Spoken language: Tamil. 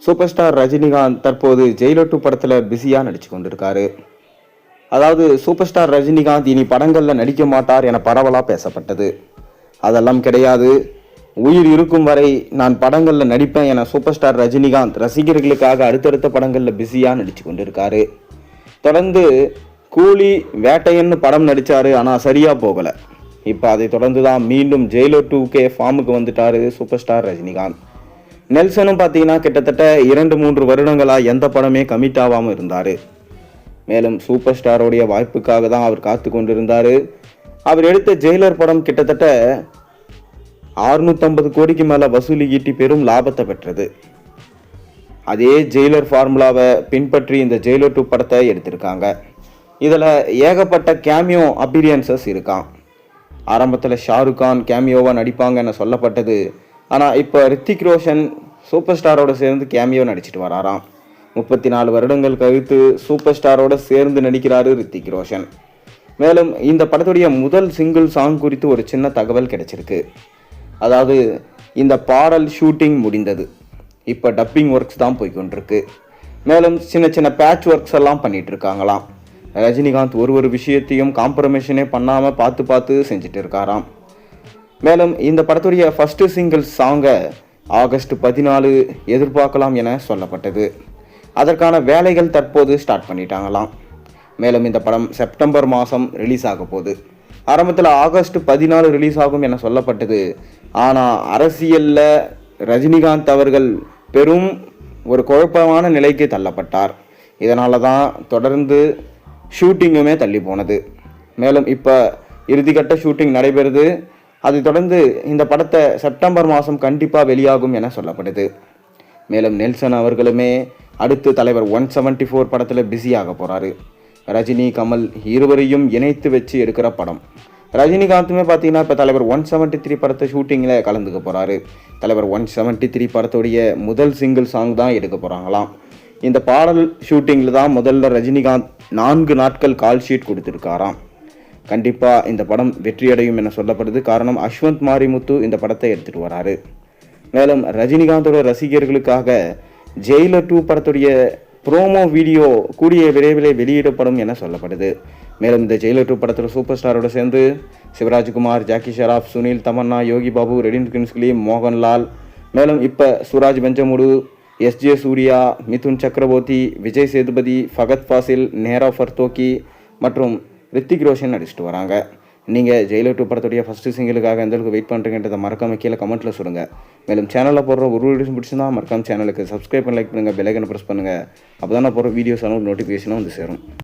சூப்பர் ஸ்டார் ரஜினிகாந்த் தற்போது ஜெயிலர் 2 படத்தில் பிஸியாக நடிச்சு கொண்டிருக்காரு. அதாவது சூப்பர் ஸ்டார் ரஜினிகாந்த் இனி படங்களில் நடிக்க மாட்டார் என பரவலாக பேசப்பட்டது. அதெல்லாம் கிடையாது. உயிர் இருக்கும் வரை நான் படங்களில் நடிப்பேன் என சூப்பர் ஸ்டார் ரஜினிகாந்த் ரசிகர்களுக்காக அடுத்தடுத்த படங்களில் பிஸியாக நடிச்சு கொண்டிருக்காரு. தொடர்ந்து கூலி, வேட்டையன்னு படம் நடித்தார், ஆனால் சரியாக போகலை. இப்போ அதை தொடர்ந்து தான் மீண்டும் ஜெயிலர் 2 ஃபார்முக்கு வந்துட்டார் சூப்பர் ஸ்டார் ரஜினிகாந்த். நெல்சனும் பார்த்தீங்கன்னா கிட்டத்தட்ட 2-3 வருடங்களாக எந்த படமே கமிட் ஆகாமல் இருந்தார். மேலும் சூப்பர் ஸ்டாரோடைய வாய்ப்புக்காக தான் அவர் காத்து கொண்டிருந்தார். அவர் எடுத்த ஜெயிலர் படம் கிட்டத்தட்ட 650 கோடிக்கு மேலே வசூலி ஈட்டி பெரும் லாபத்தை பெற்றது. அதே ஜெயிலர் ஃபார்முலாவை பின்பற்றி இந்த ஜெயிலர் 2 படத்தை எடுத்திருக்காங்க. இதில் ஏகப்பட்ட கேமியோ அப்பீரியன்சஸ் இருக்கான். ஆரம்பத்தில் ஷாருக் கான் கேமியோவாக நடிப்பாங்கன்னு சொல்லப்பட்டது. ஆனால் இப்போ ரித்திக் ரோஷன் சூப்பர் ஸ்டாரோட சேர்ந்து கேமியோ நடிச்சிட்டு வராராம். 34 வருடங்கள் கழித்து சூப்பர் ஸ்டாரோட சேர்ந்து நடிக்கிறாரு ரித்திக் ரோஷன். மேலும் இந்த படத்துடைய முதல் சிங்கிள் சாங் குறித்து ஒரு சின்ன தகவல் கிடைச்சிருக்கு. அதாவது இந்த பாடல் ஷூட்டிங் முடிந்தது, இப்போ டப்பிங் ஒர்க்ஸ் தான் போய்கொண்டிருக்கு. மேலும் சின்ன சின்ன பேட்ச் ஒர்க்ஸ் எல்லாம் பண்ணிட்டு இருக்காங்களாம். ரஜினிகாந்த் ஒரு விஷயத்தையும் காம்ப்ரமைஷனே பண்ணாமல் பார்த்து செஞ்சுட்டு இருக்காராம். மேலும் இந்த படத்துடைய ஃபஸ்ட்டு சிங்கிள் சாங்கை ஆகஸ்ட் 14 எதிர்பார்க்கலாம் என சொல்லப்பட்டது. அதற்கான வேலைகள் தற்போது ஸ்டார்ட் பண்ணிட்டாங்களாம். மேலும் இந்த படம் செப்டம்பர் மாதம் ரிலீஸ் ஆக போகுது. ஆரம்பத்தில் ஆகஸ்ட் 14 ரிலீஸ் ஆகும் என சொல்லப்பட்டது. ஆனால் அரசியலில் ரஜினிகாந்த் அவர்கள் பெரும் ஒரு குழப்பமான நிலைக்கு தள்ளப்பட்டார். இதனால தான் தொடர்ந்து ஷூட்டிங்குமே தள்ளி போனது. மேலும் இப்போ இறுதிக்கட்ட ஷூட்டிங் நடைபெறுது. அதை தொடர்ந்து இந்த படத்தை செப்டம்பர் மாதம் கண்டிப்பாக வெளியாகும் என சொல்லப்படுது. மேலும் நெல்சன் அவர்களுமே அடுத்து தலைவர் 174 படத்தில் பிஸியாக போகிறாரு. ரஜினி, கமல் இருவரையும் இணைத்து வச்சு எடுக்கிற படம். ரஜினிகாந்துமே பார்த்தீங்கன்னா இப்போ தலைவர் 173 படத்தை ஷூட்டிங்கில் கலந்துக்க போகிறாரு. தலைவர் 173 படத்துடைய முதல் சிங்கிள் சாங் தான் எடுக்க போகிறாங்களாம். இந்த பாடல் ஷூட்டிங்கில் தான் முதல்ல ரஜினிகாந்த் 4 நாட்கள் கால் ஷீட் கொடுத்துருக்காராம். கண்டிப்பாக இந்த படம் வெற்றியடையும் என சொல்லப்படுது. காரணம், அஸ்வந்த் மாரிமுத்து இந்த படத்தை எடுத்துகிட்டு வராரு. மேலும் ரஜினிகாந்தோட ரசிகர்களுக்காக ஜெயிலர் 2 படத்துடைய ப்ரோமோ வீடியோ கூடிய விரைவில் வெளியிடப்படும் என சொல்லப்படுது. மேலும் இந்த ஜெயிலர் 2 படத்தில் சூப்பர் ஸ்டாரோட சேர்ந்து சிவராஜ்குமார், ஜாக்கி ஷெராப், சுனில், தமன்னா, யோகி பாபு, ரெடின் கின்ஸ்லி, மோகன்லால், மேலும் இப்போ சுராஜ் பெஞ்சமுடு, SJ சூர்யா, மிதுன் சக்கரவர்த்தி, விஜய் சேதுபதி, ஃபகத் ஃபாசில், நேரா ஃபர்தோக்கி மற்றும் ரித்திக் ரோஷன் நடிச்சிட்டு வராங்க. நீங்கள் ஜெயிலர் 2 படத்துடைய ஃபஸ்ட்டு சிங்கிளுக்காக எந்த அளவுக்கு வெயிட் பண்ணுறீங்கன்றதை மறக்காம கீழே கமெண்ட்டில் சொல்லுங்கள். மேலும் சேனலில் போடுற ஒரு வீடியோஸ் பிடிச்சிருந்தா மறக்காம சேனலுக்கு சப்ஸ்கிரைப் பண்ணி லைக் பண்ணுங்கள், பெல் ஐக்கனை ப்ரெஸ் பண்ணுங்கள். அப்போ தான் நான் போகிற வீடியோஸ் நோட்டிஃபிகேஷனாக வந்து சேரும்.